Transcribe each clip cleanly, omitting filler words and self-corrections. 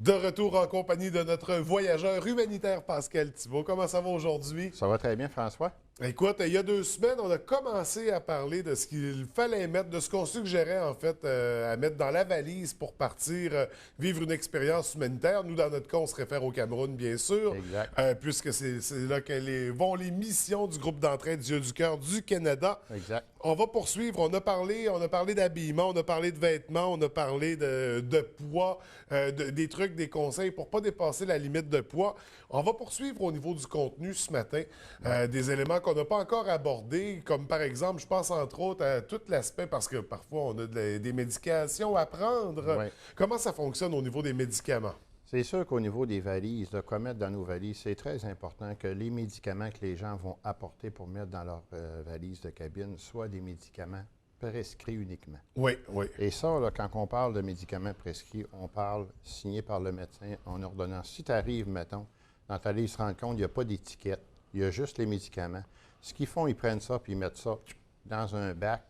De retour en compagnie de notre voyageur humanitaire Pascal Thibault. Comment ça va aujourd'hui? Ça va très bien, François. Écoute, il y a 2 semaines, on a commencé à parler de ce qu'il fallait mettre, de ce qu'on suggérait en fait à mettre dans la valise pour partir vivre une expérience humanitaire. Nous, dans notre cas, on se réfère au Cameroun, bien sûr, puisque c'est là que vont les missions du groupe d'entraide Yeux du cœur du Canada. Exact. On va poursuivre. On a parlé d'habillement, on a parlé de vêtements, on a parlé de poids, des trucs, des conseils pour ne pas dépasser la limite de poids. On va poursuivre au niveau du contenu ce matin, des éléments qu'on n'a pas encore abordés, comme par exemple, je pense entre autres à tout l'aspect, parce que parfois on a des médications à prendre. Oui. Comment ça fonctionne au niveau des médicaments? C'est sûr qu'au niveau des valises, de quoi mettre dans nos valises, c'est très important que les médicaments que les gens vont apporter pour mettre dans leur valise de cabine soient des médicaments prescrits uniquement. Oui, oui. Et ça, là, quand on parle de médicaments prescrits, on parle signés par le médecin en ordonnance. Si tu arrives, mettons, dans ta liste, tu te rends compte, il n'y a pas d'étiquette, il y a juste les médicaments. Ce qu'ils font, ils prennent ça puis ils mettent ça dans un bac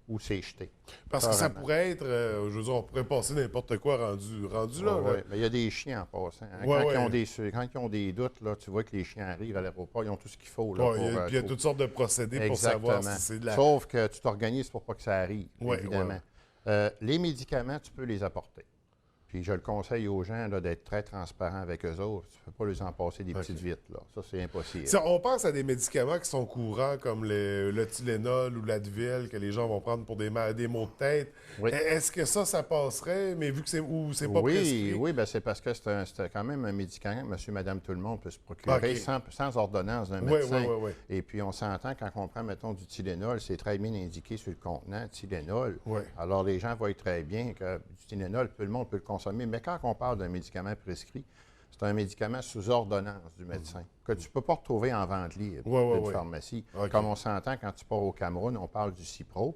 où c'est jeté. Parce que ça pourrait être, je veux dire, on pourrait passer n'importe quoi rendu là. Oui, mais il y a des chiens en passant. Hein. Quand ils ont des doutes, là, tu vois que les chiens arrivent à l'aéroport, ils ont tout ce qu'il faut. Là, puis il y a toutes sortes de procédés pour savoir si c'est de la... Sauf que tu t'organises pour pas que ça arrive, évidemment. Oui. Les médicaments, tu peux les apporter. Puis je le conseille aux gens d'être très transparents avec eux autres. Tu ne peux pas les en passer des petites vites. Là. Ça, c'est impossible. On pense à des médicaments qui sont courants, comme le Tylenol ou l'Advil, que les gens vont prendre pour des maux de tête. Oui. Est-ce que ça passerait, mais vu que c'est pas prescrit? Oui, bien, c'est parce que c'est quand même un médicament que monsieur, madame, tout le monde peut se procurer sans ordonnance d'un médecin. Oui. Et puis, on s'entend quand on prend, mettons, du Tylenol, c'est très bien indiqué sur le contenant, Tylenol. Oui. Alors, les gens voient très bien que du Tylenol, tout le monde peut le consommer. Mais quand on parle d'un médicament prescrit, c'est un médicament sous ordonnance du médecin, que tu ne peux pas retrouver en vente libre d'une pharmacie. Comme on s'entend, quand tu pars au Cameroun, on parle du Cipro,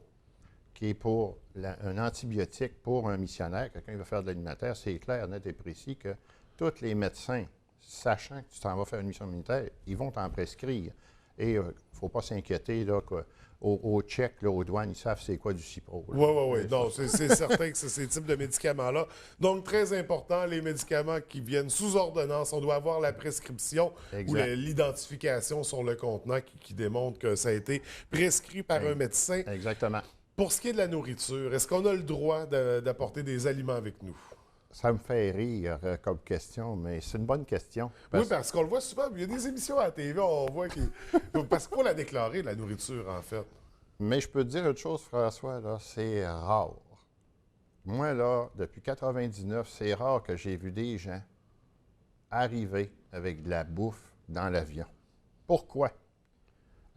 qui est pour un antibiotique pour un missionnaire, quelqu'un qui va faire de l'alimentaire. C'est clair, net et précis que tous les médecins, sachant que tu t'en vas faire une mission militaire, ils vont t'en prescrire. Et il ne faut pas s'inquiéter au check, aux douanes, ils savent c'est quoi du Cipro. Oui. Donc, c'est certain que c'est ces types de médicaments-là. Donc, très important, les médicaments qui viennent sous ordonnance, on doit avoir la prescription ou l'identification sur le contenant qui démontre que ça a été prescrit par un médecin. Exactement. Pour ce qui est de la nourriture, est-ce qu'on a le droit d'apporter des aliments avec nous? Ça me fait rire comme question, mais c'est une bonne question. Oui, parce qu'on le voit souvent. Il y a des émissions à la TV, on voit parce qu'il faut la déclarer, la nourriture, en fait. Mais je peux te dire une chose, François, là, c'est rare. Moi, là, depuis 99, c'est rare que j'ai vu des gens arriver avec de la bouffe dans l'avion. Pourquoi?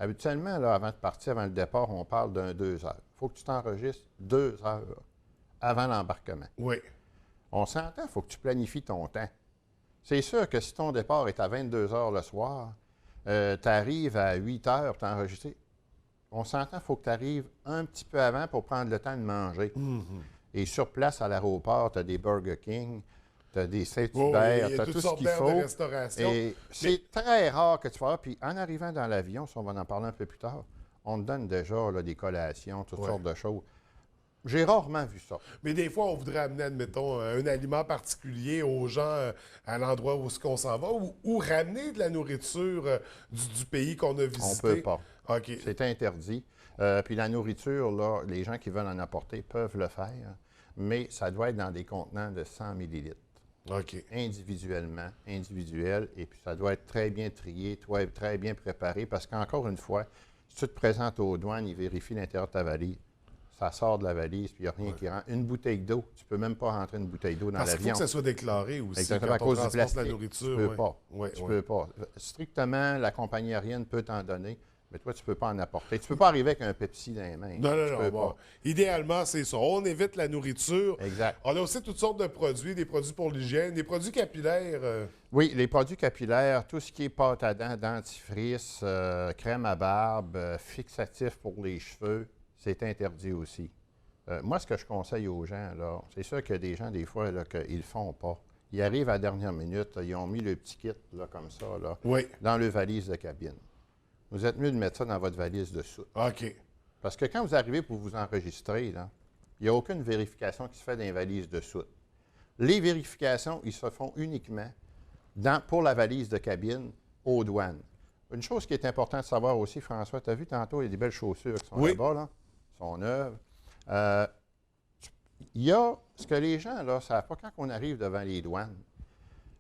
Habituellement, là, avant de partir, avant le départ, on parle d'un 2 heures. Il faut que tu t'enregistres 2 heures avant l'embarquement. Oui. On s'entend, il faut que tu planifies ton temps. C'est sûr que si ton départ est à 22 heures le soir, tu arrives à 8 heures pour t'enregistrer. On s'entend, il faut que tu arrives un petit peu avant pour prendre le temps de manger. Et sur place, à l'aéroport, tu as des Burger King, tu as des Saint-Hubert, tu as tout ce qu'il faut. Et c'est très rare que tu fasses. Puis en arrivant dans l'avion, si on va en parler un peu plus tard, on te donne déjà là, des collations, toutes sortes de choses. J'ai rarement vu ça. Mais des fois, on voudrait amener, admettons, un aliment particulier aux gens à l'endroit où on s'en va ou ramener de la nourriture du pays qu'on a visité. On ne peut pas. Okay. C'est interdit. Puis la nourriture, là, les gens qui veulent en apporter peuvent le faire, mais ça doit être dans des contenants de 100 millilitres. Individuellement, individuel, et puis ça doit être très bien trié, très bien préparé, parce qu'encore une fois, si tu te présentes aux douanes, ils vérifient l'intérieur de ta valise. Ça sort de la valise, puis il n'y a rien qui rentre. Une bouteille d'eau, tu ne peux même pas rentrer une bouteille d'eau dans l'avion. Parce qu'il faut que ça soit déclaré aussi. Exactement, à cause du plastique. La nourriture, tu ne peux pas. Strictement, la compagnie aérienne peut t'en donner, mais toi, tu ne peux pas en apporter. Tu ne peux pas arriver avec un Pepsi dans les mains. Non. Idéalement, c'est ça. On évite la nourriture. Exact. On a aussi toutes sortes de produits, des produits pour l'hygiène, des produits capillaires. Oui, les produits capillaires, tout ce qui est pâte à dents, dentifrice, crème à barbe, fixatif pour les cheveux. C'est interdit aussi. Moi, ce que je conseille aux gens, là, c'est sûr qu'il y a des gens, des fois, là, qu'ils ne le font pas. ils arrivent à la dernière minute, ils ont mis le petit kit, là, comme ça, là, dans le valise de cabine. Vous êtes mieux de mettre ça dans votre valise de soute. OK. Parce que quand vous arrivez pour vous enregistrer, là, il n'y a aucune vérification qui se fait dans les valises de soute. Les vérifications, ils se font uniquement pour la valise de cabine aux douanes. Une chose qui est importante de savoir aussi, François, tu as vu tantôt, il y a des belles chaussures qui sont là-bas, là, sont neuves. Il y a ce que les gens, là, ne savent pas quand on arrive devant les douanes.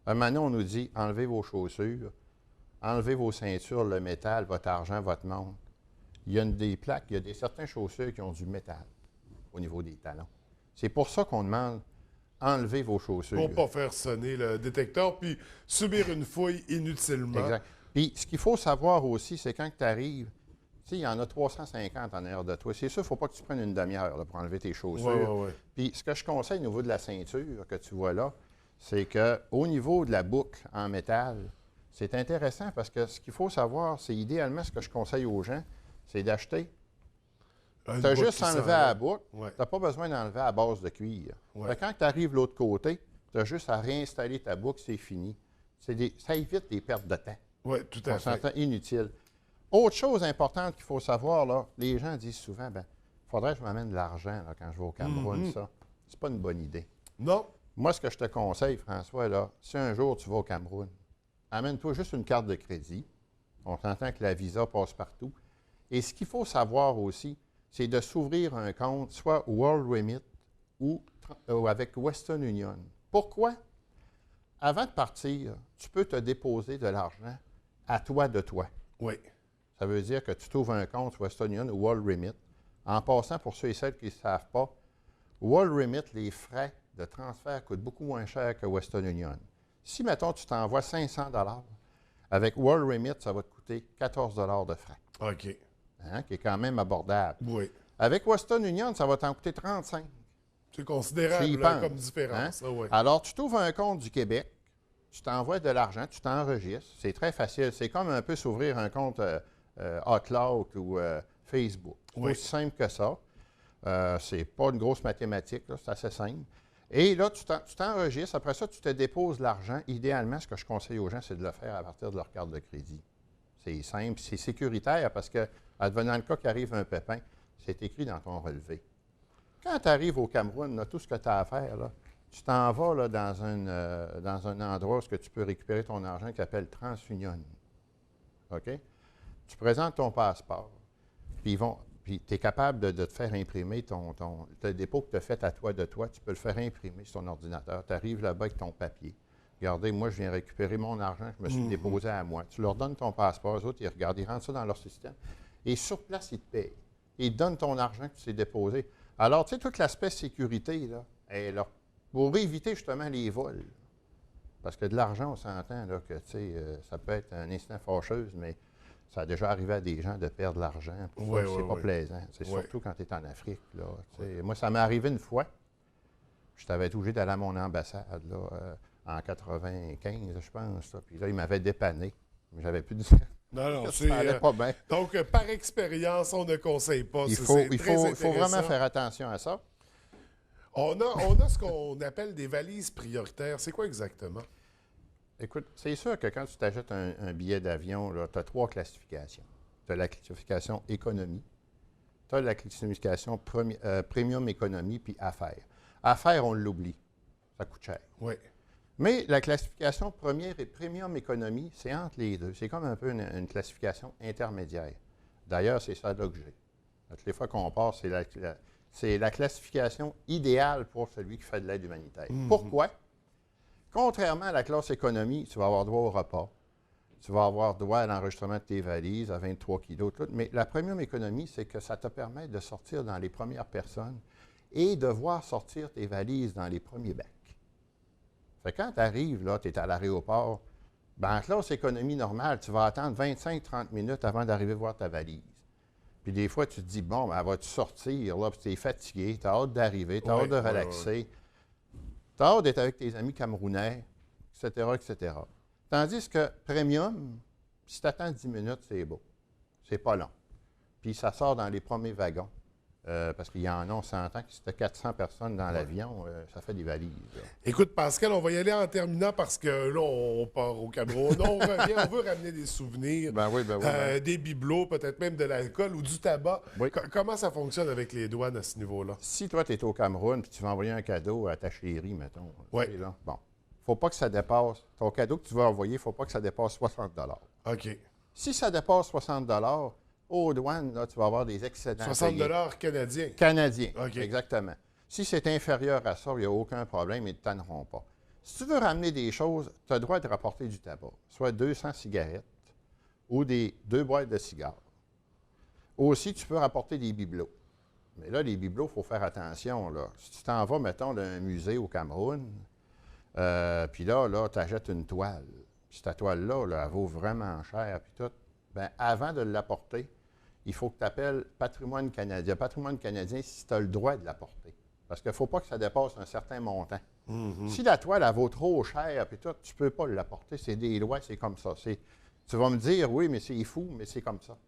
Maintenant, on nous dit, enlevez vos chaussures, enlevez vos ceintures, le métal, votre argent, votre montre. Il y a des plaques, il y a certaines chaussures qui ont du métal au niveau des talons. C'est pour ça qu'on demande, enlevez vos chaussures. Pour ne pas faire sonner le détecteur, puis subir une fouille inutilement. Exact. Puis, ce qu'il faut savoir aussi, c'est quand tu arrives, tu sais, il y en a 350 en arrière de toi. C'est sûr, il ne faut pas que tu prennes une demi-heure là, pour enlever tes chaussures. Puis, ce que je conseille au niveau de la ceinture que tu vois là, c'est qu'au niveau de la boucle en métal, c'est intéressant parce que ce qu'il faut savoir, c'est idéalement ce que je conseille aux gens, c'est d'acheter. Tu as juste enlevé à la boucle, tu n'as pas besoin d'enlever à base de cuir. Quand tu arrives de l'autre côté, tu as juste à réinstaller ta boucle, c'est fini. Ça évite des pertes de temps. Oui, tout à fait. On s'entend inutile. Autre chose importante qu'il faut savoir, là, les gens disent souvent, il faudrait que je m'amène de l'argent quand je vais au Cameroun, ça. C'est pas une bonne idée. Non. Moi, ce que je te conseille, François, là, si un jour tu vas au Cameroun, amène-toi juste une carte de crédit. On s'entend que la visa passe partout. Et ce qu'il faut savoir aussi, c'est de s'ouvrir un compte, soit World Remit ou avec Western Union. Pourquoi? Avant de partir, tu peux te déposer de l'argent à toi de toi. Oui. Ça veut dire que tu t'ouvres un compte Western Union ou World Remit. En passant, pour ceux et celles qui ne savent pas, World Remit, les frais de transfert coûtent beaucoup moins cher que Western Union. Si, mettons, tu t'envoies 500 avec World Remit, ça va te coûter 14 de frais. OK. Hein, qui est quand même abordable. Oui. Avec Western Union, ça va t'en coûter 35. C'est considérable là, comme différence. Hein? Oui. Alors, tu t'ouvres un compte du Québec, tu t'envoies de l'argent, tu t'enregistres. C'est très facile. C'est comme un peu s'ouvrir un compte Outlook ou Facebook. C'est aussi simple que ça. C'est pas une grosse mathématique, c'est assez simple. Et là, tu t'enregistres. Après ça, tu te déposes l'argent. Idéalement, ce que je conseille aux gens, c'est de le faire à partir de leur carte de crédit. C'est simple, c'est sécuritaire parce que, advenant le cas qu'arrive un pépin, c'est écrit dans ton relevé. Quand tu arrives au Cameroun, là, tout ce que tu as à faire, là, tu t'en vas là, dans un endroit où tu peux récupérer ton argent qui s'appelle TransUnion. OK? Tu présentes ton passeport, puis tu es capable de te faire imprimer le dépôt que tu as fait à toi de toi, tu peux le faire imprimer sur ton ordinateur. Tu arrives là-bas avec ton papier. Regardez, moi, je viens récupérer mon argent, je me suis déposé à moi. Tu leur donnes ton passeport, eux autres, ils regardent, ils rentrent ça dans leur système. Et sur place, ils te payent. Ils te donnent ton argent que tu t'es déposé. Alors, tu sais, tout l'aspect sécurité, là, est là, pour éviter justement les vols. Parce que de l'argent, on s'entend là, que, tu sais, ça peut être un instant fâcheuse, mais ça a déjà arrivé à des gens de perdre l'argent. C'est pas plaisant. C'est surtout quand tu es en Afrique. Là, moi, ça m'est arrivé une fois. Je t'avais obligé d'aller à mon ambassade là, en 95, je pense. Là. Puis là, ils m'avaient dépanné. Mais j'avais plus de... Non, ça allait pas bien. Donc, par expérience, on ne conseille pas. Il faut vraiment faire attention à ça. On a ce qu'on appelle des valises prioritaires. C'est quoi exactement? Écoute, c'est sûr que quand tu t'achètes un billet d'avion, tu as 3 classifications. Tu as la classification économie, tu as la classification premium économie, puis affaires. Affaires, on l'oublie. Ça coûte cher. Oui. Mais la classification première et premium économie, c'est entre les deux. C'est comme un peu une classification intermédiaire. D'ailleurs, c'est ça là que j'ai. Toutes les fois qu'on passe, c'est la classification idéale pour celui qui fait de l'aide humanitaire. Pourquoi? Contrairement à la classe économie, tu vas avoir droit au repas, tu vas avoir droit à l'enregistrement de tes valises à 23 kilos, tout. Mais la premium économie, c'est que ça te permet de sortir dans les premières personnes et de voir sortir tes valises dans les premiers bacs. Fait que quand tu arrives, là, tu es à l'aéroport, en classe économie normale, tu vas attendre 25-30 minutes avant d'arriver voir ta valise. Puis des fois, tu te dis, bon, elle va-tu sortir, là, puis tu es fatigué, tu as hâte d'arriver, tu as hâte de relaxer, tu as hâte d'être avec tes amis camerounais, etc., etc. Tandis que premium, si tu attends 10 minutes, c'est beau. C'est pas long. Puis ça sort dans les premiers wagons. Parce qu'il y en a, on s'entend que si tu as 400 personnes dans l'avion, ça fait des valises. Là. Écoute, Pascal, on va y aller en terminant parce que là, on part au Cameroun. On revient, on veut ramener des souvenirs, des bibelots, peut-être même de l'alcool ou du tabac. Oui. Comment ça fonctionne avec les douanes à ce niveau-là? Si toi, tu es au Cameroun et tu vas envoyer un cadeau à ta chérie, mettons, oui. Là, bon, faut pas que ça dépasse, ton cadeau que tu vas envoyer, il ne faut pas que ça dépasse 60 $. OK. Si ça dépasse 60 $, aux douanes, là, tu vas avoir des excédents. 60 $ canadiens. Canadiens, okay. Exactement. Si c'est inférieur à ça, il n'y a aucun problème, ils ne te tanneront pas. Si tu veux ramener des choses, tu as le droit de rapporter du tabac, soit 200 cigarettes ou 2 boîtes de cigares. Aussi, tu peux rapporter des bibelots. Mais là, les bibelots, il faut faire attention. Là. Si tu t'en vas, mettons, d'un musée au Cameroun, puis là tu achètes une toile. Puis cette toile-là, là, elle vaut vraiment cher, puis tout. Bien, avant de l'apporter, il faut que tu appelles Patrimoine canadien. Patrimoine canadien, si tu as le droit de l'apporter. Parce qu'il ne faut pas que ça dépasse un certain montant. Mm-hmm. Si la toile, elle vaut trop cher, puis tout, tu ne peux pas l'apporter. C'est des lois, c'est comme ça. Tu vas me dire, oui, mais c'est fou, mais c'est comme ça.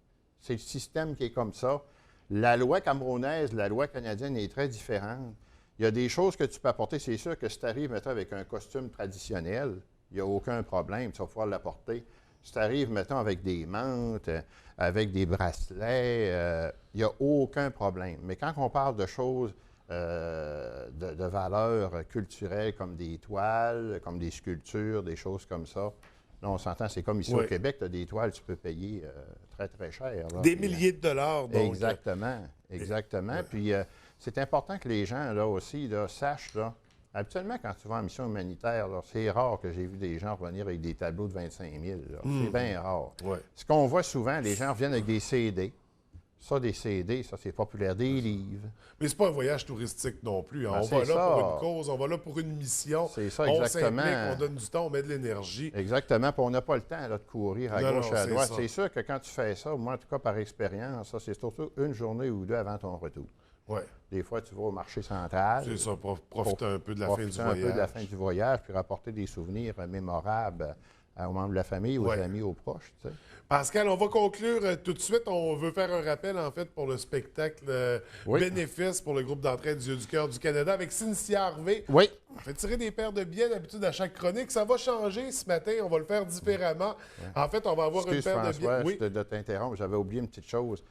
C'est le système qui est comme ça. La loi camerounaise, la loi canadienne est très différente. Il y a des choses que tu peux apporter. C'est sûr que si tu arrives, mettons, avec un costume traditionnel, il n'y a aucun problème, tu vas pouvoir l'apporter. Si tu arrives, mettons, avec des mantes, avec des bracelets, il n'y a aucun problème. Mais quand on parle de choses de valeur culturelle, comme des toiles, comme des sculptures, des choses comme ça, là, on s'entend, c'est comme ici au Québec, tu as des toiles, tu peux payer très, très cher. Là. Des milliers de dollars, donc. Exactement. Puis, c'est important que les gens, là aussi, là, sachent, là, habituellement, quand tu vas en mission humanitaire, c'est rare que j'ai vu des gens revenir avec des tableaux de 25 000. C'est bien rare. Ouais. Ce qu'on voit souvent, les gens reviennent avec des CD. Ça, des CD, ça, c'est populaire. Des livres. Mais c'est pas un voyage touristique non plus. Hein. On va là pour une cause, on va là pour une mission. C'est ça, exactement. On s'implique, on donne du temps, on met de l'énergie. Exactement, puis on n'a pas le temps là, de courir à gauche et à droite. C'est sûr que quand tu fais ça, moi, en tout cas, par expérience, ça, c'est surtout une journée ou deux avant ton retour. Ouais. Des fois, tu vas au marché central. C'est ça, profiter un peu de la fin du voyage. Profiter un peu de la fin du voyage, puis rapporter des souvenirs mémorables aux membres de la famille, aux amis, aux proches. Tu sais. Pascal, on va conclure tout de suite. On veut faire un rappel, en fait, pour le spectacle bénéfice pour le groupe d'entraide du Yeux du Cœur du Canada avec Cynthia Harvey. Oui. On fait tirer des paires de billets d'habitude à chaque chronique. Ça va changer ce matin. On va le faire différemment. En fait, on va avoir une paire de billets. Oui. De t'interrompre, j'avais oublié une petite chose.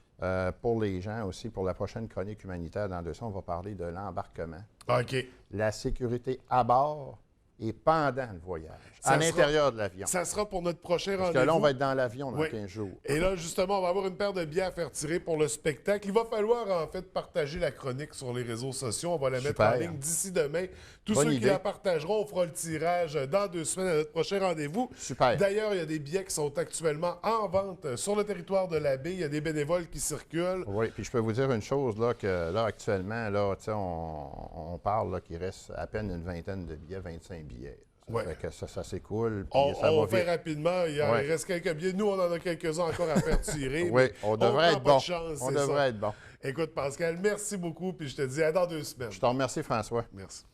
Pour les gens aussi, pour la prochaine chronique humanitaire dans 2 semaines, on va parler de l'embarquement. OK. La sécurité à bord et pendant le voyage, à l'intérieur de l'avion. Ça sera pour notre prochain rendez-vous. Parce que là, on va être dans l'avion dans 15 jours. Et là, justement, on va avoir une paire de billets à faire tirer pour le spectacle. Il va falloir, en fait, partager la chronique sur les réseaux sociaux. On va la mettre en ligne d'ici demain. Tous ceux qui la partageront, on fera le tirage dans 2 semaines à notre prochain rendez-vous. Super. D'ailleurs, il y a des billets qui sont actuellement en vente sur le territoire de la baie. Il y a des bénévoles qui circulent. Oui, puis je peux vous dire une chose, là, que là, actuellement, là, on parle qu'il reste à peine une vingtaine de billets, 25 billets. Ouais. Ça s'écoule. On fait rapidement. Il reste quelques billets. Nous, on en a quelques-uns encore à faire tirer. Oui, on devrait être bon. On devrait être bon. Écoute, Pascal, merci beaucoup. Puis je te dis à dans 2 semaines. Je te remercie, François. Merci.